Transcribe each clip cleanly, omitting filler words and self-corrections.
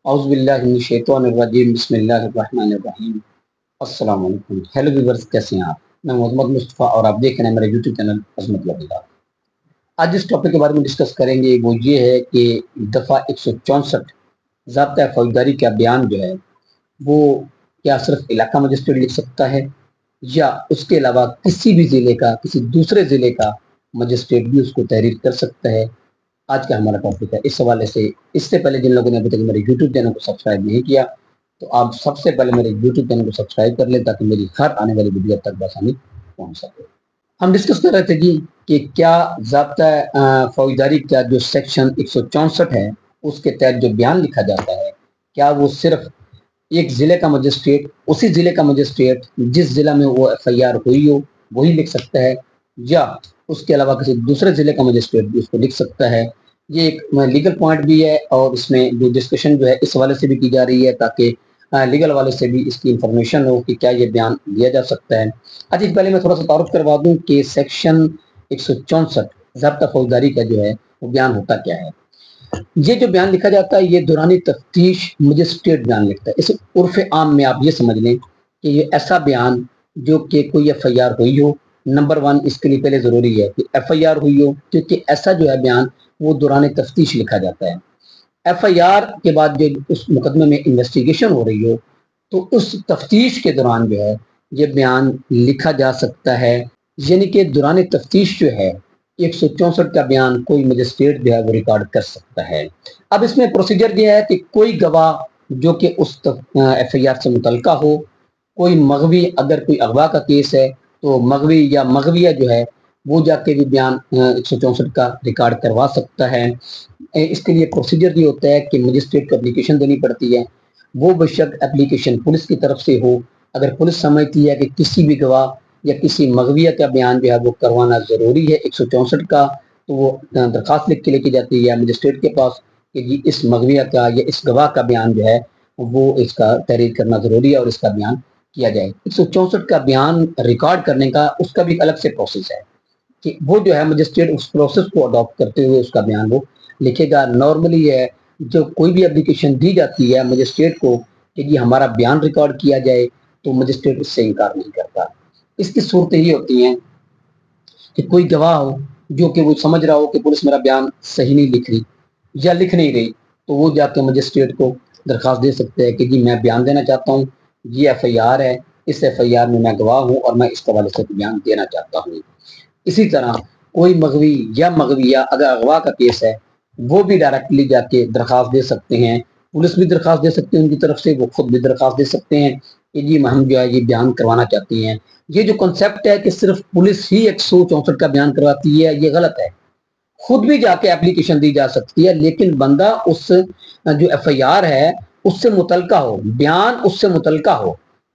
اعوذ باللہ من الشیطان الرجیم بسم اللہ الرحمن الرحیم۔ السلام علیکم، ہیلو ویورز، کیسے ہیں آپ؟ میں محمد مصطفیٰ اور آپ دیکھ رہے ہیں میرا یوٹیوب چینل عظمت لبیدہ۔ آج جس ٹاپک کے بارے میں ڈسکس کریں گے وہ یہ ہے کہ دفعہ 164 ضابطۂ فوجداری کا بیان جو ہے وہ کیا صرف علاقہ مجسٹریٹ لکھ سکتا ہے یا اس کے علاوہ کسی بھی ضلع کا کسی دوسرے ضلع کا مجسٹریٹ بھی اس کو تحریر کر سکتا ہے؟ آج کا ہمارا ٹاپک ہے اس حوالے سے۔ اس سے پہلے جن لوگوں نے ابھی تک میرے یوٹیوب چینل کو سبسکرائب نہیں کیا تو آپ سب سے پہلے میرے یوٹیوب چینل کو سبسکرائب کر لیں تاکہ میری ہر آنے والی ویڈیو تک بآسانی پہنچ سکے۔ ہم ڈسکس کر رہے تھے جی کہ کیا ضابطہ فوجداری کا جو سیکشن 164 ہے اس کے تحت جو بیان لکھا جاتا ہے کیا وہ صرف ایک ضلع کا مجسٹریٹ اسی ضلع کا مجسٹریٹ جس ضلع میں وہ ایف آئی آر ہوئی ہو وہی لکھ سکتا ہے یا اس کے علاوہ کسی دوسرے ضلع کا مجسٹریٹ بھی اس کو لکھ سکتا ہے؟ یہ ایک لیگل پوائنٹ بھی ہے اور اس میں جو ڈسکشن جو ہے اس حوالے سے بھی کی جا رہی ہے تاکہ لیگل والے سے بھی اس کی انفارمیشن ہو کہ کیا یہ بیان دیا جا سکتا ہے۔ اچھا، پہلے میں تھوڑا سا تعارف کروا دوں کہ سیکشن 164 ضابطہ فوجداری کا جو ہے وہ بیان ہوتا کیا ہے۔ یہ جو بیان لکھا جاتا ہے یہ دورانی تفتیش مجسٹریٹ بیان لکھتا ہے۔ اس عرف عام میں آپ یہ سمجھ لیں کہ یہ ایسا بیان جو کہ کوئی ایف آئی آر ہوئی ہو۔ نمبر 1 اس کے لیے پہلے ضروری ہے کہ ایف آئی آر ہوئی ہو، کیونکہ ایسا جو ہے بیان وہ دوران تفتیش لکھا جاتا ہے۔ ایف آئی آر کے بعد جو اس مقدمے میں انویسٹیگیشن ہو رہی ہو تو اس تفتیش کے دوران جو ہے یہ بیان لکھا جا سکتا ہے، یعنی کہ دوران تفتیش جو ہے 164 کا بیان کوئی مجسٹریٹ جو ہے وہ ریکارڈ کر سکتا ہے۔ اب اس میں پروسیجر یہ ہے کہ کوئی گواہ جو کہ اس ایف آئی آر سے متعلقہ ہو، کوئی مغوی، اگر کوئی اغوا کا کیس ہے تو مغوی یا مغویہ جو ہے وہ جا کے بھی بیان 164 کا ریکارڈ کروا سکتا ہے۔ اس کے لیے پروسیجر یہ ہوتا ہے کہ مجسٹریٹ کو اپلیکیشن دینی پڑتی ہے، وہ بے شک اپلیکیشن پولیس کی طرف سے ہو۔ اگر پولیس سمجھتی ہے کہ کسی بھی گواہ یا کسی مغویہ کا بیان جو ہے وہ کروانا ضروری ہے 164 کا، تو وہ درخواست لکھ کے لے کے جاتی ہے مجسٹریٹ کے پاس کہ جی اس مغویہ کا یا اس گواہ کا بیان جو ہے وہ اس کا تحریر کرنا ضروری ہے اور اس کا بیان کیا جائے۔ 164 کا بیان ریکارڈ کرنے کا اس کا بھی الگ سے پروسیس ہے کہ وہ جو ہے مجسٹریٹ اس پروسیس کو اڈاپٹ کرتے ہوئے اس کا بیان وہ لکھے گا۔ نارملی ہے جو کوئی بھی اپلیکیشن دی جاتی ہے مجسٹریٹ کو کہ جی ہمارا بیان ریکارڈ کیا جائے تو مجسٹریٹ اس سے انکار نہیں کرتا۔ اس کی صورتیں یہ ہوتی ہیں کہ کوئی گواہ ہو جو کہ وہ سمجھ رہا ہو کہ پولیس میرا بیان صحیح نہیں لکھ رہی یا لکھ نہیں رہی تو وہ جا کے مجسٹریٹ کو درخواست دے سکتے ہیں کہ جی میں بیان دینا چاہتا ہوں، یہ ایف آئی آر ہے، اس ایف آئی آر میں گواہ ہوں اور میں اس حوالے سے بیان دینا چاہتا ہوں۔ اسی طرح کوئی مغوی یا مغویہ اگر اغوا کا کیس ہے وہ بھی ڈائریکٹلی جا کے درخواست دے سکتے ہیں، پولیس بھی درخواست دے سکتے ہیں ان کی طرف سے، وہ خود بھی درخواست دے سکتے ہیں کہ جی ہم جو ہے یہ بیان کروانا چاہتے ہیں۔ یہ جو کنسیپٹ ہے کہ صرف پولیس ہی 164 کا بیان کرواتی ہے یہ غلط ہے، خود بھی جا کے اپلیکیشن دی جا سکتی ہے، لیکن بندہ اس جو ایف آئی آر ہے اس سے متعلقہ ہو، بیان اس سے متعلقہ ہو،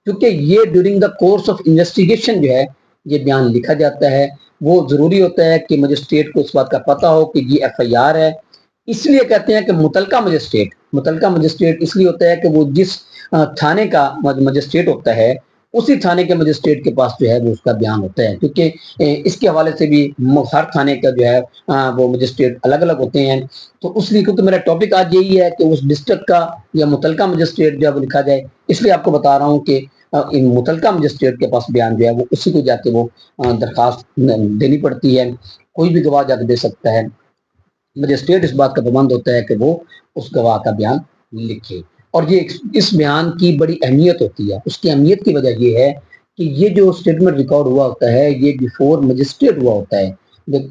کیونکہ یہ during the course of investigation جو ہے یہ بیان لکھا جاتا ہے۔ وہ ضروری ہوتا ہے کہ مجسٹریٹ کو اس بات کا پتہ ہو کہ یہ ایف آئی آر ہے۔ اس لیے کہتے ہیں کہ متعلقہ مجسٹریٹ اس لیے ہوتا ہے کہ وہ جس تھانے کا مجسٹریٹ ہوتا ہے اسی تھانے کے مجسٹریٹ کے پاس جو ہے وہ اس کا بیان ہوتا ہے، کیونکہ اس کے حوالے سے بھی ہر تھانے کا جو ہے وہ مجسٹریٹ الگ الگ ہوتے ہیں۔ تو اس لیے کیونکہ میرا ٹاپک آج یہی ہے کہ اس ڈسٹرکٹ کا یا متعلقہ مجسٹریٹ جو ہے وہ لکھا جائے، اس لیے آپ کو بتا رہا ہوں کہ ان متعلقہ مجسٹریٹ کے پاس بیان جو ہے وہ اسی کو جا کے وہ درخواست دینی پڑتی ہے۔ کوئی بھی گواہ جا کے دے سکتا ہے، مجسٹریٹ اس بات کا پابند ہوتا ہے کہ وہ اس گواہ کا بیان لکھے۔ اور یہ اس بیان کی بڑی اہمیت ہوتی ہے۔ اس کی اہمیت کی وجہ یہ ہے کہ یہ جو اسٹیٹمنٹ ریکارڈ ہوا ہوتا ہے یہ بیفور مجسٹریٹ ہوا ہوتا ہے۔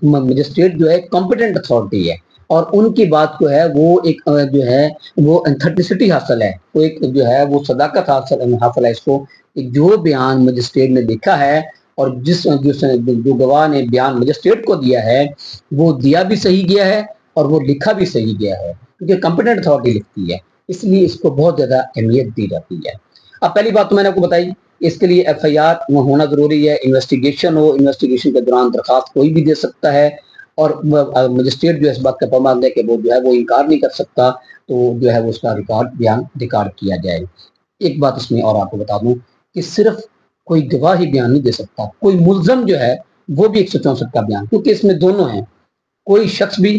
مجسٹریٹ جو ہے کمپیٹنٹ اتھارٹی ہے اور ان کی بات کو ہے وہ ایک جو ہے وہ انتھرٹیسٹی حاصل ہے، وہ ایک جو ہے وہ صداقت حاصل ہے اس کو کہ جو بیان مجسٹریٹ نے لکھا ہے اور جو گواہ نے بیان مجسٹریٹ کو دیا ہے وہ دیا بھی صحیح گیا ہے اور وہ لکھا بھی صحیح گیا ہے، کیونکہ کمپیٹنٹ اتھارٹی لکھتی ہے، اس لیے اس کو بہت زیادہ اہمیت دی جاتی ہے۔ اب پہلی بات تو میں نے آپ کو بتائی، اس کے لیے ایف آئی آر ہونا ضروری ہے، انویسٹیگیشن ہو، انویسٹیگیشن کے دوران درخواست کوئی بھی دے سکتا ہے اور مجسٹریٹ جو ہے اس بات کا پابند ہے کہ وہ جو ہے وہ انکار نہیں کر سکتا، تو جو ہے وہ اس کا بیان ریکارڈ کیا جائے۔ ایک بات اس میں اور آپ کو بتا دوں کہ صرف کوئی گواہ ہی بیان نہیں دے سکتا، کوئی ملزم جو ہے وہ بھی 164 کا بیان، کیونکہ اس میں دونوں ہیں، کوئی شخص بھی